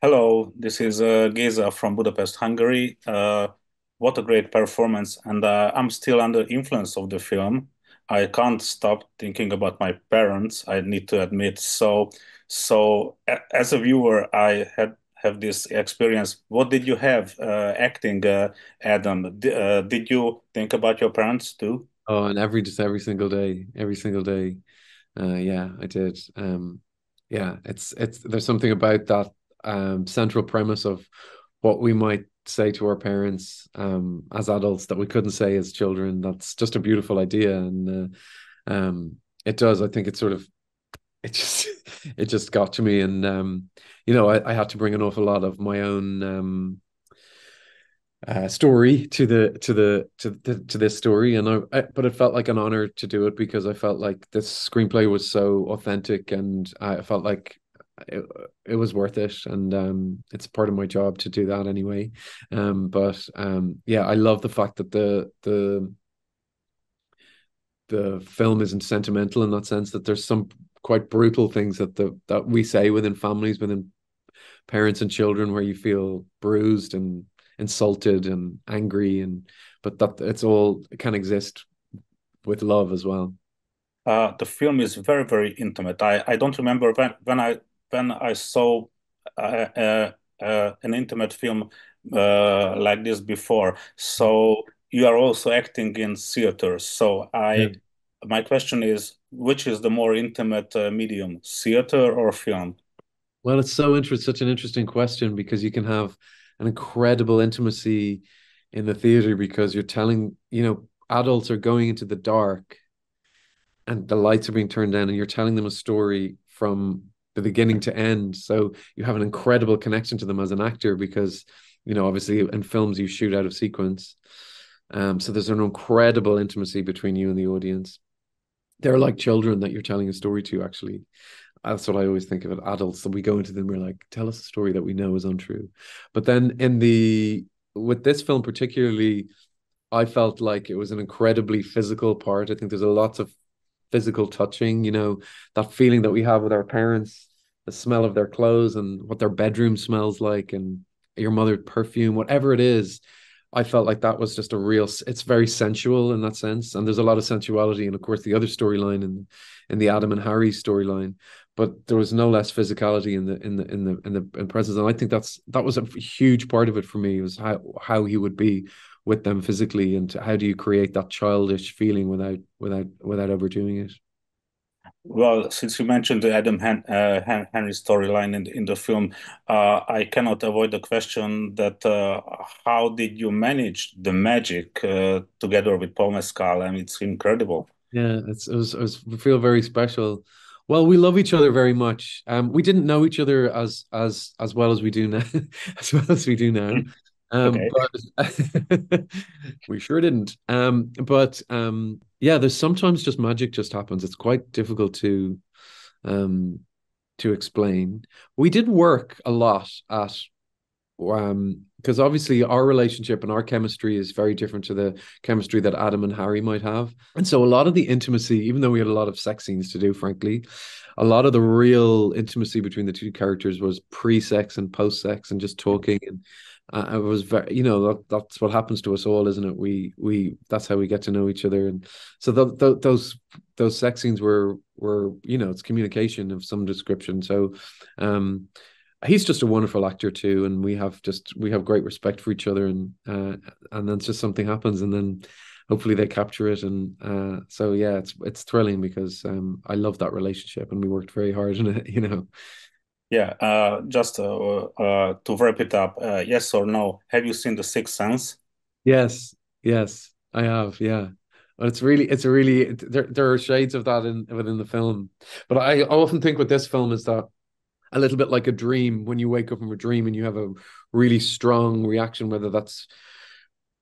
Hello, this is Geza from Budapest, Hungary. What a great performance! And I'm still under influence of the film. I can't stop thinking about my parents, I need to admit. As a viewer, I had have this experience. What did you have acting, Adam? Did you think about your parents too? Oh, and just every single day, every single day. Yeah, I did. Yeah, it's there's something about that central premise of what we might say to our parents as adults that we couldn't say as children. That's just a beautiful idea, and it does. I think it sort of it just it just got to me, and I had to bring an awful lot of my own story to this story, and but it felt like an honor to do it because I felt like this screenplay was so authentic, and I felt like it, it was worth it, and it's part of my job to do that anyway. But yeah, I love the fact that the film isn't sentimental in that sense, that there's some quite brutal things that we say within families, within parents and children, where you feel bruised and insulted and angry, and but that it's all, it can exist with love as well. The film is very, very intimate. I don't remember when I saw an intimate film like this before. So you are also acting in theaters. Yeah. My question is, which is the more intimate medium, theater or film? Well, it's so interesting, such an interesting question, because you can have an incredible intimacy in the theater because you're telling, adults are going into the dark and the lights are being turned down and you're telling them a story from the beginning to end. So you have an incredible connection to them as an actor because, obviously in films you shoot out of sequence. So there's an incredible intimacy between you and the audience. They're like children that you're telling a story to, actually. That's what I always think of it. Adults, that we go into them, we're like, tell us a story that we know is untrue. But then with this film particularly, I felt like it was an incredibly physical part. I think there's a lot of physical touching, that feeling that we have with our parents, the smell of their clothes and what their bedroom smells like, and your mother's perfume, whatever it is. I felt like that was just it's very sensual in that sense. And there's a lot of sensuality. And of course, the other storyline in the Adam and Harry storyline, but there was no less physicality in presence. And I think that was a huge part of it for me, was how he would be with them physically, and how do you create that childish feeling without overdoing it. Well, since you mentioned the Henry storyline in the film, I cannot avoid the question that how did you manage the magic together with Paul Mescal? I mean, it's incredible. Yeah, it was feel very special. Well, we love each other very much. We didn't know each other as well as we do now, as well as we do now. Okay. But we sure didn't. Yeah, there's sometimes just magic just happens. It's quite difficult um to explain. We did work a lot at because obviously our relationship and our chemistry is very different to the chemistry that Adam and Harry might have. And so a lot of the intimacy, even though we had a lot of sex scenes to do, frankly, a lot of the real intimacy between the two characters was pre-sex and post-sex and just talking. And it was very, that's what happens to us all, isn't it? That's how we get to know each other. And so those sex scenes were, it's communication of some description. So, he's just a wonderful actor too, and we have great respect for each other, and then just something happens, and then hopefully they capture it, and so yeah, it's thrilling because I love that relationship, and we worked very hard in it. Yeah. Just to wrap it up, yes or no? Have you seen The Sixth Sense? Yes, yes, I have, yeah. But there are shades of that in within the film, but I often think with this film is that a little bit like a dream. When you wake up from a dream and you have a really strong reaction, whether that's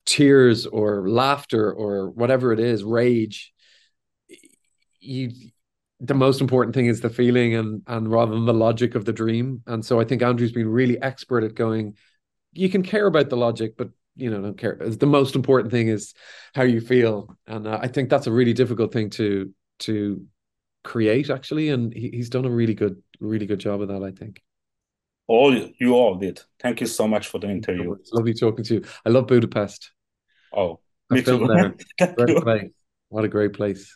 tears or laughter or whatever it is, rage, you the most important thing is the feeling, and rather than the logic of the dream. And so I think Andrew's been really expert at going, you can care about the logic, but don't care. The most important thing is how you feel. And I think that's a really difficult thing to create, actually, and he's done a really good job of that, I think. All you all did. Thank you so much for the interview. It's lovely talking to you. I love Budapest. Oh, I me filmed too. there. Thank Great you. place. What a great place.